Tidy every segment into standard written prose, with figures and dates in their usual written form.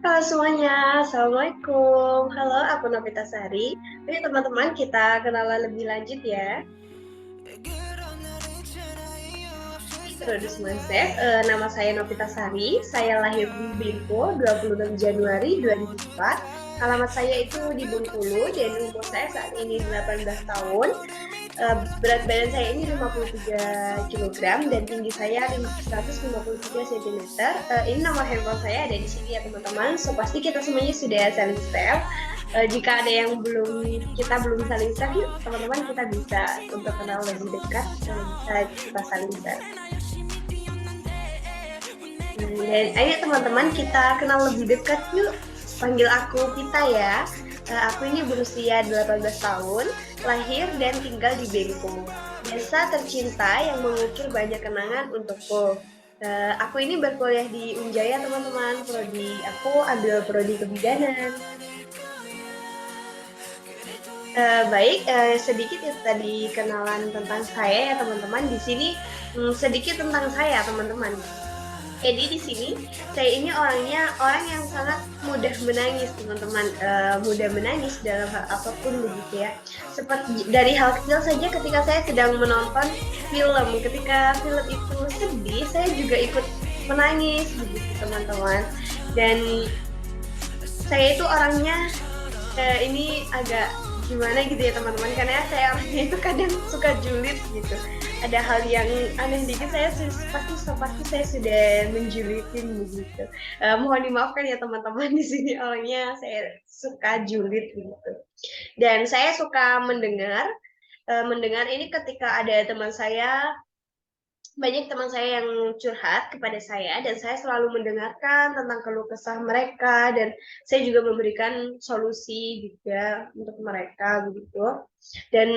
Halo semuanya, Assalamualaikum. Halo, aku Novita Sari. Oke teman-teman, kita kenalan lebih lanjut ya. Introduce myself, nama saya Novita Sari. Saya lahir di Bengkulu 26 Januari 2004. Alamat saya itu di Bengkulu dan umur saya saat ini 18 tahun. Berat badan saya ini 53 kilogram dan tinggi saya 153 cm. Ini nomor handphone saya ada di sini ya teman-teman. So pasti kita semuanya sudah saling save. Jika ada yang belum saling save, yuk teman-teman kita bisa untuk kenal lebih dekat bisa kita saling save. Dan ayo teman-teman kita kenal lebih dekat yuk. Panggil aku Vita ya. Aku ini berusia 18 tahun, lahir dan tinggal di Bengkulu. Desa tercinta yang mengukir banyak kenangan untukku. Aku ini berkuliah di Unjaya teman-teman. Aku ambil prodi kebidanan. Baik, sedikit ya tadi kenalan tentang saya ya teman-teman. Di sini sedikit tentang saya teman-teman. Jadi di sini saya ini orang yang sangat mudah menangis teman-teman, mudah menangis dalam hal apapun begitu ya. Seperti dari hal kecil saja ketika saya sedang menonton film, ketika film itu sedih, saya juga ikut menangis begitu teman-teman. Dan saya itu orangnya ini agak gimana gitu ya teman-teman karena saya orangnya itu kadang suka julid gitu, ada hal yang aneh dikit saya pasti saya sudah menjulitin begitu. Mohon dimaafkan ya teman-teman, di sini orangnya saya suka julid gitu dan saya suka mendengar ini ketika ada banyak teman saya yang curhat kepada saya dan saya selalu mendengarkan tentang keluh kesah mereka dan saya juga memberikan solusi juga untuk mereka begitu. Dan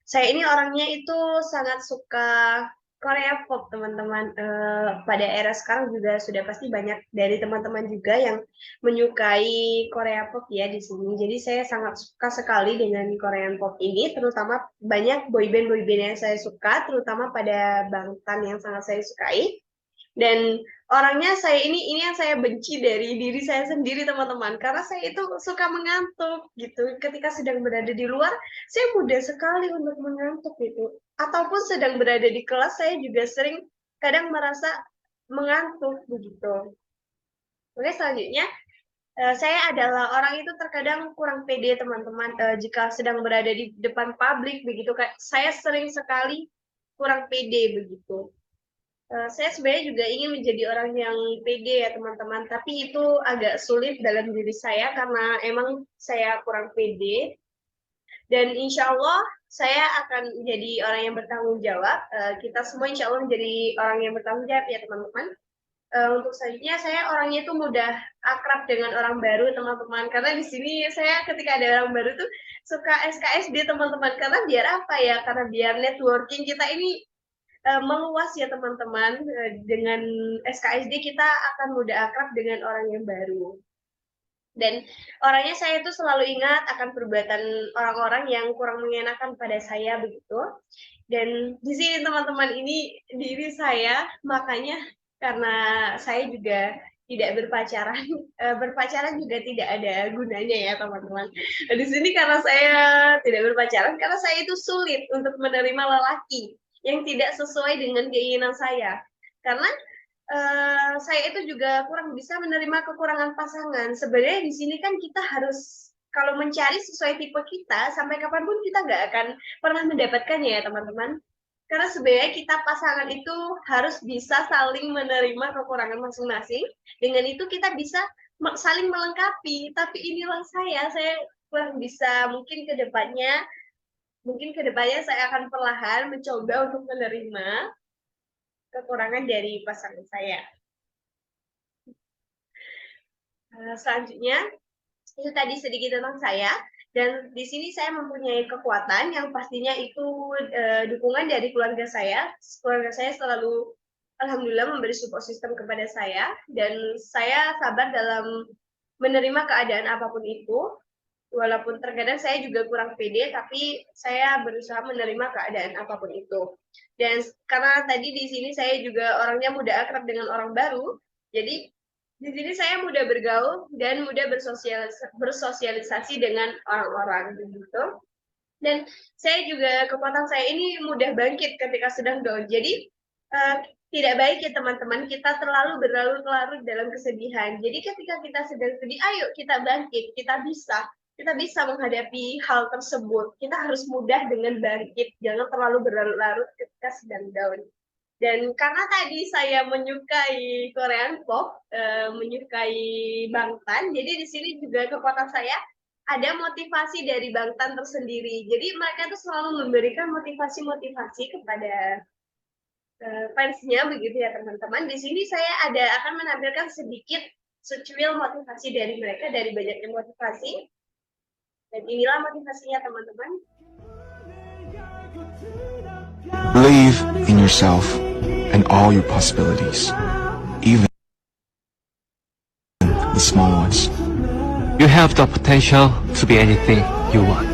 saya ini orangnya itu sangat suka Korea pop teman-teman. Pada era sekarang juga sudah pasti banyak dari teman-teman juga yang menyukai Korea pop ya di sini. Jadi saya sangat suka sekali dengan Korean pop ini, terutama banyak boyband yang saya suka, terutama pada Bangtan yang sangat saya sukai. Dan orangnya ini yang saya benci dari diri saya sendiri teman-teman, karena saya itu suka mengantuk gitu ketika sedang berada di luar. Saya mudah sekali untuk mengantuk gitu, ataupun sedang berada di kelas saya juga sering kadang merasa mengantuk begitu. Oke, selanjutnya saya adalah orang itu terkadang kurang pede teman-teman, jika sedang berada di depan publik begitu, kayak saya sering sekali kurang pede begitu. Saya sebenarnya juga ingin menjadi orang yang pede ya teman-teman, tapi itu agak sulit dalam diri saya karena emang saya kurang pede. Dan insya Allah saya akan menjadi orang yang bertanggung jawab. Kita semua insya Allah menjadi orang yang bertanggung jawab ya teman-teman. Untuk selanjutnya saya orangnya itu mudah akrab dengan orang baru teman-teman, karena di sini saya ketika ada orang baru tuh suka SKSD teman-teman, karena biar apa ya, karena biar networking kita ini meluas ya teman-teman. Dengan SKSD kita akan mudah akrab dengan orang yang baru. Dan orangnya saya itu selalu ingat akan perbuatan orang-orang yang kurang mengenakan pada saya begitu. Dan di sini teman-teman ini diri saya, makanya karena saya juga tidak berpacaran, berpacaran juga tidak ada gunanya ya teman-teman. Di sini karena saya tidak berpacaran, karena saya itu sulit untuk menerima lelaki yang tidak sesuai dengan keinginan saya. Karena saya itu juga kurang bisa menerima kekurangan pasangan. Sebenarnya di sini kan kita harus kalau mencari sesuai tipe kita, sampai kapanpun kita nggak akan pernah mendapatkannya ya teman-teman. Karena sebenarnya kita pasangan itu harus bisa saling menerima kekurangan masing-masing. Dengan itu kita bisa saling melengkapi. Tapi inilah saya kurang bisa. Mungkin kedepannya saya akan perlahan mencoba untuk menerima kekurangan dari pasangan saya. Selanjutnya, itu tadi sedikit tentang saya. Dan di sini saya mempunyai kekuatan yang pastinya itu dukungan dari keluarga saya. Keluarga saya selalu, alhamdulillah, memberi support system kepada saya. Dan saya sabar dalam menerima keadaan apapun itu. Walaupun terkadang saya juga kurang pede, tapi saya berusaha menerima keadaan apapun itu. Dan karena tadi di sini saya juga orangnya mudah akrab dengan orang baru, jadi Di sini saya mudah bergaul dan mudah bersosialisasi dengan orang-orang gitu. Dan saya juga kekuatan saya ini mudah bangkit ketika sedang down. Jadi tidak baik ya teman-teman kita terlalu berlarut-larut dalam kesedihan. Jadi ketika kita sedang sedih, ayo kita bangkit, kita bisa menghadapi hal tersebut. Kita harus mudah dengan bangkit, jangan terlalu berlarut-larut ketika sedang down. Dan karena tadi saya menyukai Korean pop, menyukai Bangtan, jadi di sini juga kekuatan saya ada motivasi dari Bangtan tersendiri. Jadi mereka tuh selalu memberikan motivasi-motivasi kepada fansnya begitu ya teman-teman. Di sini saya akan menampilkan sedikit secuil motivasi dari mereka dari banyaknya motivasi. Dan inilah motivasinya teman-teman. Believe in yourself and all your possibilities, even the small ones. You have the potential to be anything you want.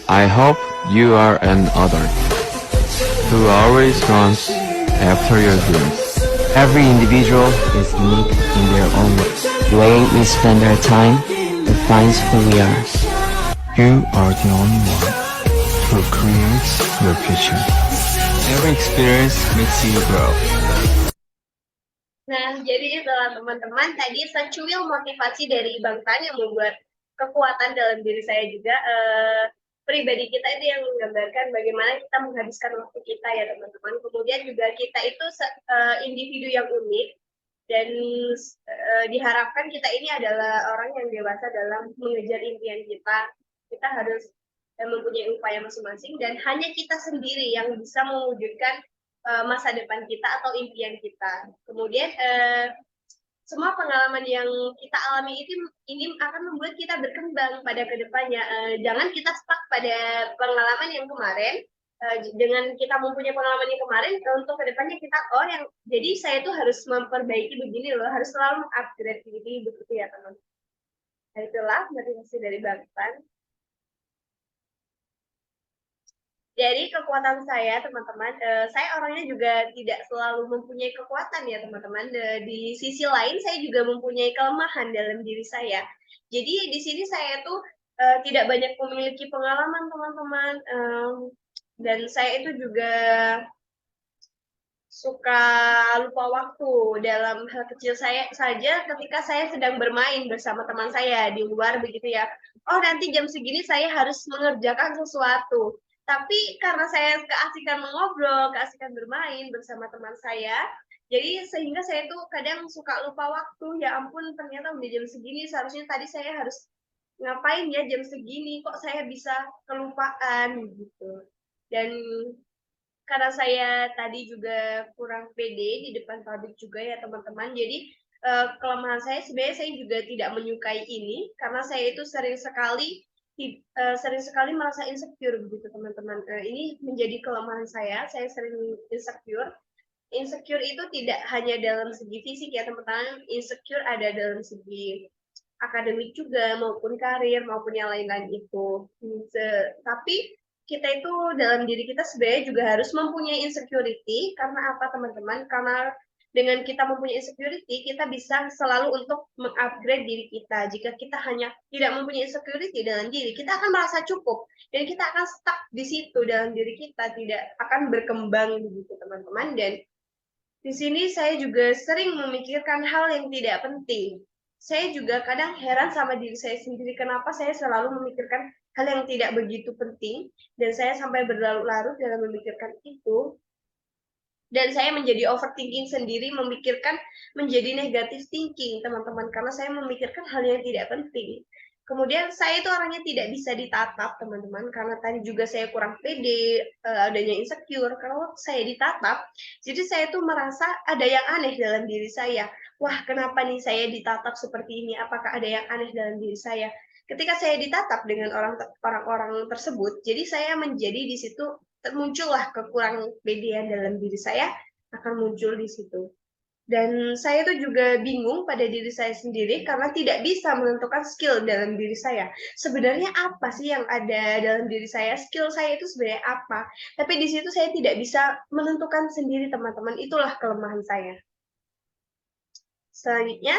I hope you are an adult who always runs after your dreams. Every individual is unique in their own way. The way we spend our time defines who we are. You are the only one who creates your future. Every experience makes you grow. Nah, jadi itulah teman-teman tadi secuil motivasi dari Bang Tan yang membuat kekuatan dalam diri saya juga. Pribadi kita itu yang menggambarkan bagaimana kita menghabiskan waktu kita ya teman-teman. Kemudian juga kita itu individu yang unik dan diharapkan kita ini adalah orang yang dewasa dalam mengejar impian kita. Kita harus mempunyai upaya masing-masing dan hanya kita sendiri yang bisa mewujudkan masa depan kita atau impian kita. Kemudian semua pengalaman yang kita alami ini akan membuat kita berkembang pada kedepannya. Jangan kita stuck pada pengalaman yang kemarin. Dengan kita mempunyai pengalaman yang kemarin, untuk kedepannya kita jadi saya tuh harus memperbaiki begini loh, harus selalu upgrade diri begitu ya teman-teman. Nah, itulah motivasi dari Bang Tan. Dari kekuatan saya, teman-teman, saya orangnya juga tidak selalu mempunyai kekuatan ya, teman-teman. Di sisi lain, saya juga mempunyai kelemahan dalam diri saya. Jadi di sini saya tuh tidak banyak memiliki pengalaman, teman-teman. Dan saya itu juga suka lupa waktu dalam hal kecil saya saja ketika saya sedang bermain bersama teman saya di luar begitu ya. Oh, nanti jam segini saya harus mengerjakan sesuatu. Tapi karena saya keasikan mengobrol, keasikan bermain bersama teman saya, jadi sehingga saya tuh kadang suka lupa waktu. Ya ampun, ternyata udah jam segini, seharusnya tadi saya harus ngapain ya jam segini, kok saya bisa kelupaan gitu. Dan karena saya tadi juga kurang pede di depan publik juga ya teman-teman. Jadi kelemahan saya sebenarnya saya juga tidak menyukai ini karena saya itu sering sekali merasa insecure begitu teman-teman. Ini menjadi kelemahan saya sering insecure. Insecure itu tidak hanya dalam segi fisik ya teman-teman, insecure ada dalam segi akademik juga maupun karir maupun yang lain-lain itu. Tapi kita itu dalam diri kita sebenarnya juga harus mempunyai insecurity karena apa teman-teman? Karena dengan kita mempunyai insecurity, kita bisa selalu untuk mengupgrade diri kita. Jika kita hanya tidak mempunyai insecurity dalam diri, kita akan merasa cukup dan kita akan stuck di situ dalam diri kita, tidak akan berkembang begitu teman-teman. Dan di sini saya juga sering memikirkan hal yang tidak penting. Saya juga kadang heran sama diri saya sendiri kenapa saya selalu memikirkan hal yang tidak begitu penting dan saya sampai berlarut-larut dalam memikirkan itu. Dan saya menjadi overthinking sendiri, memikirkan menjadi negative thinking, teman-teman, karena saya memikirkan hal yang tidak penting. Kemudian saya itu orangnya tidak bisa ditatap, teman-teman, karena tadi juga saya kurang pede, adanya insecure. Kalau saya ditatap, jadi saya tuh merasa ada yang aneh dalam diri saya. Wah, kenapa nih saya ditatap seperti ini? Apakah ada yang aneh dalam diri saya? Ketika saya ditatap dengan orang-orang tersebut, jadi saya menjadi di situ muncullah kekurangan pedean dalam diri saya akan muncul di situ. Dan saya itu juga bingung pada diri saya sendiri karena tidak bisa menentukan skill dalam diri saya. Sebenarnya apa sih yang ada dalam diri saya? Skill saya itu sebenarnya apa? Tapi di situ saya tidak bisa menentukan sendiri, teman-teman. Itulah kelemahan saya. Selanjutnya,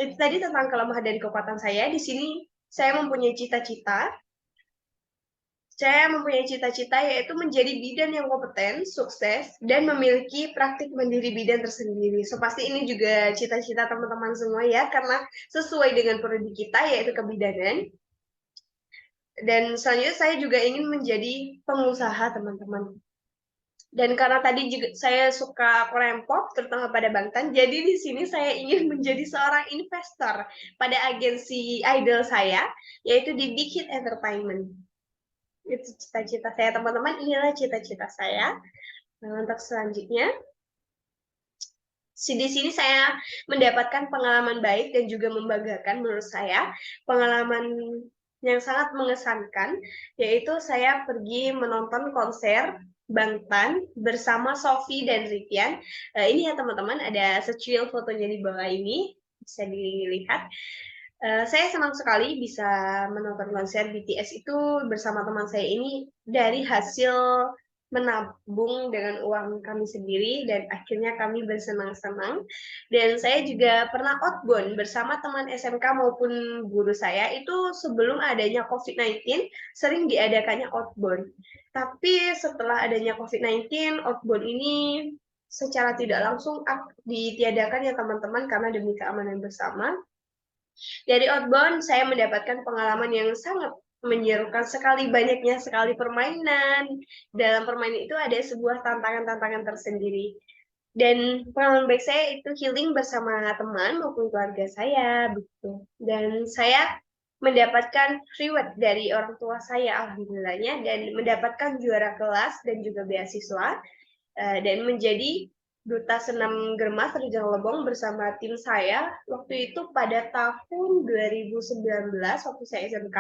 itu tadi tentang kelemahan dan kekuatan saya. Di sini saya mempunyai cita-cita. Saya mempunyai cita-cita yaitu menjadi bidan yang kompeten, sukses, dan memiliki praktik mandiri bidan tersendiri. So, pasti ini juga cita-cita teman-teman semua ya, karena sesuai dengan prodi kita yaitu kebidanan. Dan selanjutnya saya juga ingin menjadi pengusaha, teman-teman. Dan karena tadi juga saya suka Korean pop, terutama pada Bangtan, jadi di sini saya ingin menjadi seorang investor pada agensi idol saya, yaitu di Big Hit Entertainment. Itu cita-cita saya, teman-teman. Inilah cita-cita saya. Nah, untuk selanjutnya, di sini saya mendapatkan pengalaman baik dan juga membanggakan menurut saya. Pengalaman yang sangat mengesankan, yaitu saya pergi menonton konser Bangtan bersama Sophie dan Rivian. Ini ya teman-teman, ada secuil fotonya di bawah ini, bisa dilihat. Saya senang sekali bisa menonton konser BTS itu bersama teman saya ini dari hasil menabung dengan uang kami sendiri dan akhirnya kami bersenang-senang. Dan saya juga pernah outbound bersama teman SMK maupun guru saya itu sebelum adanya COVID-19 sering diadakannya outbound. Tapi setelah adanya COVID-19, outbound ini secara tidak langsung ditiadakan ya teman-teman karena demi keamanan bersama. Dari outbound, saya mendapatkan pengalaman yang sangat menyerukan sekali, banyaknya sekali permainan. Dalam permainan itu ada sebuah tantangan-tantangan tersendiri. Dan pengalaman baik saya itu healing bersama teman maupun keluarga saya, begitu. Dan saya mendapatkan reward dari orang tua saya, alhamdulillahnya, dan mendapatkan juara kelas dan juga beasiswa, dan menjadi duta senam Germas Rejang Lebong bersama tim saya waktu itu pada tahun 2019 waktu saya SMK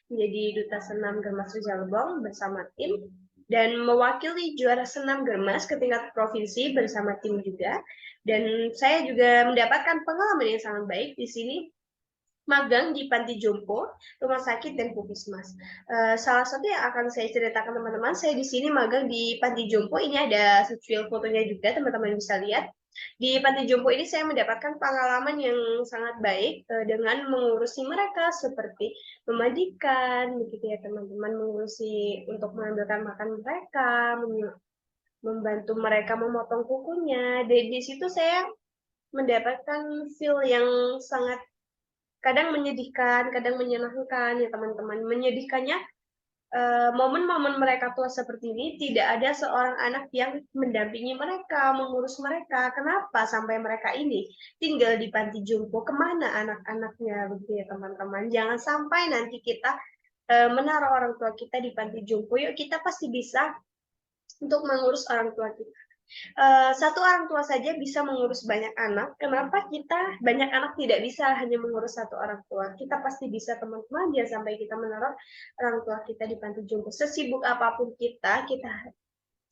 menjadi duta senam Germas Rejang Lebong bersama tim dan mewakili juara senam Germas ke tingkat provinsi bersama tim juga. Dan saya juga mendapatkan pengalaman yang sangat baik di sini, magang di panti jompo, rumah sakit dan puskesmas. Salah satu yang akan saya ceritakan teman-teman, saya di sini magang di panti jompo. Ini ada secuil fotonya juga, teman-teman bisa lihat. Di panti jompo ini saya mendapatkan pengalaman yang sangat baik dengan mengurusi mereka seperti memandikan, begitu ya teman-teman, mengurusi untuk mengambilkan makan mereka, membantu mereka memotong kukunya. Dan di situ saya mendapatkan feel yang sangat kadang menyedihkan, kadang menyenangkan ya teman-teman. Menyedihkannya momen-momen mereka tua seperti ini tidak ada seorang anak yang mendampingi mereka, mengurus mereka. Kenapa sampai mereka ini tinggal di panti jompo? Kemana anak-anaknya begitu ya teman-teman? Jangan sampai nanti kita menaruh orang tua kita di panti jompo. Yuk kita pasti bisa untuk mengurus orang tua kita. Satu orang tua saja bisa mengurus banyak anak. Kenapa kita banyak anak tidak bisa hanya mengurus satu orang tua? Kita pasti bisa teman-teman, jangan sampai kita menaruh orang tua kita di panti jompo. Sesibuk apapun kita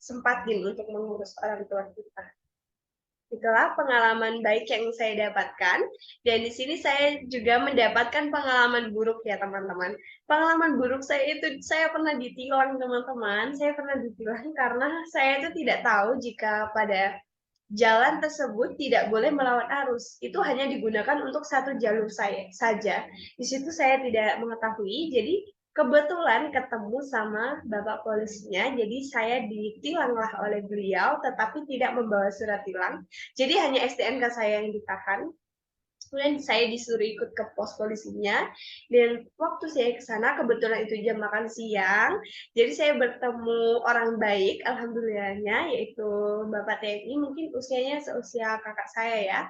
sempatin untuk mengurus orang tua kita. Itulah pengalaman baik yang saya dapatkan. Dan di sini saya juga mendapatkan pengalaman buruk ya teman-teman. Pengalaman buruk saya itu, saya pernah ditilang teman-teman. Saya pernah ditilang karena saya itu tidak tahu jika pada jalan tersebut tidak boleh melawan arus. Itu hanya digunakan untuk satu jalur saya saja. Di situ saya tidak mengetahui, jadi kebetulan ketemu sama bapak polisinya, jadi saya ditilanglah oleh beliau, tetapi tidak membawa surat tilang. Jadi hanya STNK saya yang ditahan. Kemudian saya disuruh ikut ke pos polisinya, dan waktu saya ke sana kebetulan itu jam makan siang, jadi saya bertemu orang baik, alhamdulillahnya, yaitu Bapak TNI, mungkin usianya seusia kakak saya ya.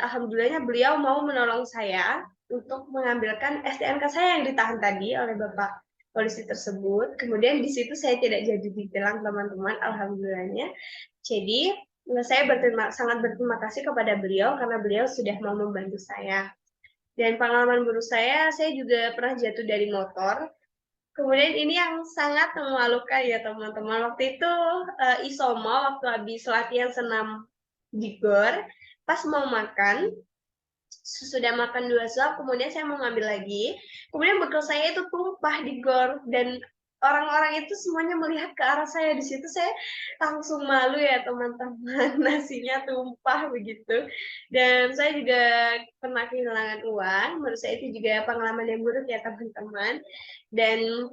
Alhamdulillahnya beliau mau menolong saya untuk mengambilkan STNK saya yang ditahan tadi oleh Bapak polisi tersebut. Kemudian di situ saya tidak jadi ditilang teman-teman, alhamdulillahnya. Jadi saya sangat berterima kasih kepada beliau karena beliau sudah mau membantu saya. Dan pengalaman buruk saya juga pernah jatuh dari motor. Kemudian ini yang sangat memalukan ya teman-teman. Waktu itu Isoma waktu habis latihan senam di GOR, pas mau makan, sudah makan 2 suap, kemudian saya mau ngambil lagi. Kemudian bekal saya itu tumpah di GOR dan orang-orang itu semuanya melihat ke arah saya. Di situ saya langsung malu ya teman-teman, nasinya tumpah begitu. Dan saya juga pernah kehilangan uang, menurut saya itu juga pengalaman yang buruk ya teman-teman. Dan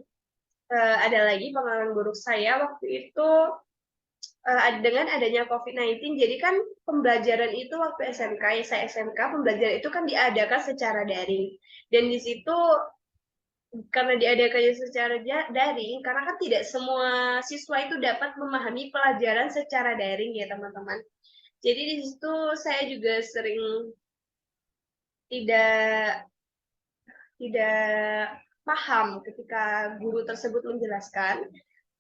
ada lagi pengalaman buruk saya waktu itu dengan adanya COVID-19, jadi kan pembelajaran itu waktu SMK, ya saya SMK, pembelajaran itu kan diadakan secara daring. Dan di situ karena diadakannya secara daring, karena kan tidak semua siswa itu dapat memahami pelajaran secara daring ya teman-teman. Jadi di situ saya juga sering tidak tidak paham ketika guru tersebut menjelaskan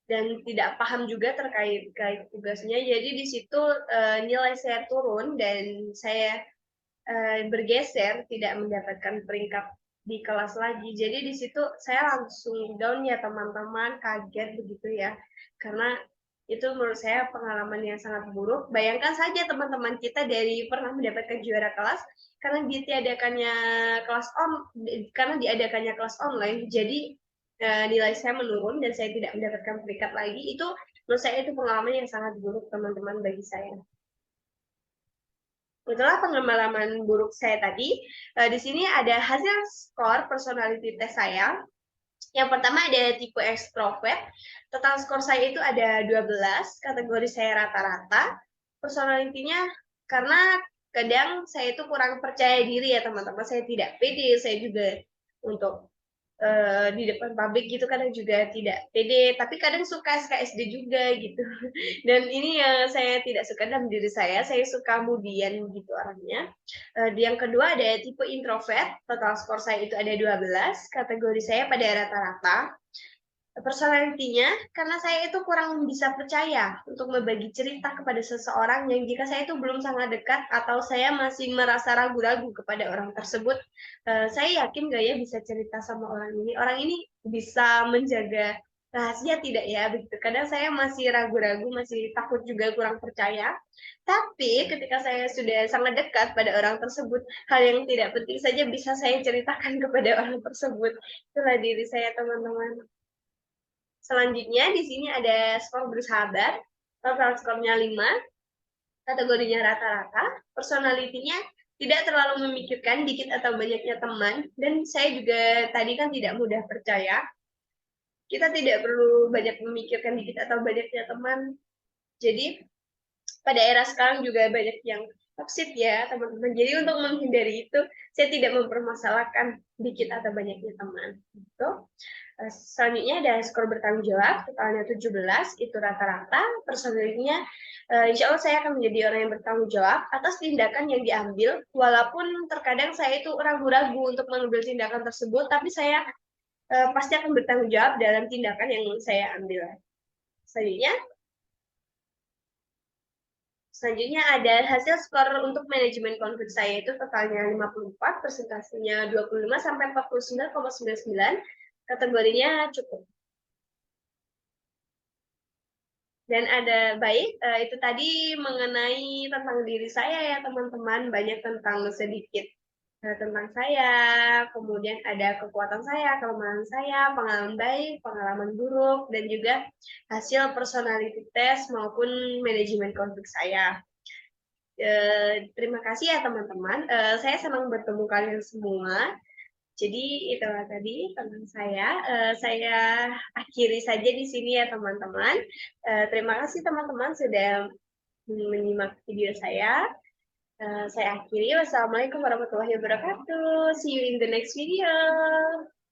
dan tidak paham juga terkait tugasnya. Jadi di situ nilai saya turun dan saya bergeser tidak mendapatkan peringkat di kelas lagi. Jadi di situ saya langsung down ya teman-teman, kaget begitu ya. Karena itu menurut saya pengalaman yang sangat buruk. Bayangkan saja teman-teman kita dari pernah mendapatkan juara kelas karena diadakannya kelas online, jadi nilai saya menurun dan saya tidak mendapatkan peringkat lagi. Itu menurut saya itu pengalaman yang sangat buruk teman-teman bagi saya. Itulah pengalaman buruk saya tadi. Di sini ada hasil skor personality test saya. Yang pertama ada tipe ekstrovert. Total skor saya itu ada 12, kategori saya rata-rata. Personalitinya karena kadang saya itu kurang percaya diri ya teman-teman. Saya tidak pede, saya juga untuk di depan publik gitu kadang juga tidak pede, tapi kadang suka SKSD juga gitu. Dan ini yang saya tidak suka dalam diri saya suka kemudian gitu orangnya. Yang kedua ada tipe introvert, total skor saya itu ada 12, kategori saya pada rata-rata. Personalitinya, karena saya itu kurang bisa percaya untuk membagi cerita kepada seseorang yang jika saya itu belum sangat dekat atau saya masih merasa ragu-ragu kepada orang tersebut, saya yakin gak ya bisa cerita sama orang ini bisa menjaga rahasia tidak ya, begitu. Kadang saya masih ragu-ragu, masih takut juga kurang percaya, tapi ketika saya sudah sangat dekat pada orang tersebut, hal yang tidak penting saja bisa saya ceritakan kepada orang tersebut. Itulah diri saya teman-teman. Selanjutnya di sini ada skor bersahabat, total skornya 5, kategorinya rata-rata, personalitinya tidak terlalu memikirkan dikit atau banyaknya teman, dan saya juga tadi kan tidak mudah percaya. Kita tidak perlu banyak memikirkan dikit atau banyaknya teman. Jadi pada era sekarang juga banyak yang toksik ya teman-teman. Jadi untuk menghindari itu, saya tidak mempermasalahkan dikit atau banyaknya teman. Gitu. Selanjutnya ada skor bertanggung jawab, totalnya 17, itu rata-rata. Personalitinya, insya Allah saya akan menjadi orang yang bertanggung jawab atas tindakan yang diambil, walaupun terkadang saya itu ragu-ragu untuk mengambil tindakan tersebut, tapi saya pasti akan bertanggung jawab dalam tindakan yang saya ambil. Selanjutnya ada hasil skor untuk manajemen konflik saya itu totalnya 54, persentasenya 25 sampai 49,99, kategorinya cukup. Dan ada baik, itu tadi mengenai tentang diri saya ya teman-teman, banyak tentang sedikit tentang saya, kemudian ada kekuatan saya, kelemahan saya, pengalaman baik, pengalaman buruk, dan juga hasil personality test maupun manajemen konflik saya. Terima kasih ya teman-teman, saya senang bertemu kalian semua. Jadi itulah tadi tentang saya akhiri saja di sini ya teman-teman. Terima kasih teman-teman sudah menyimak video saya. Saya akhiri. Wassalamualaikum warahmatullahi wabarakatuh. See you in the next video.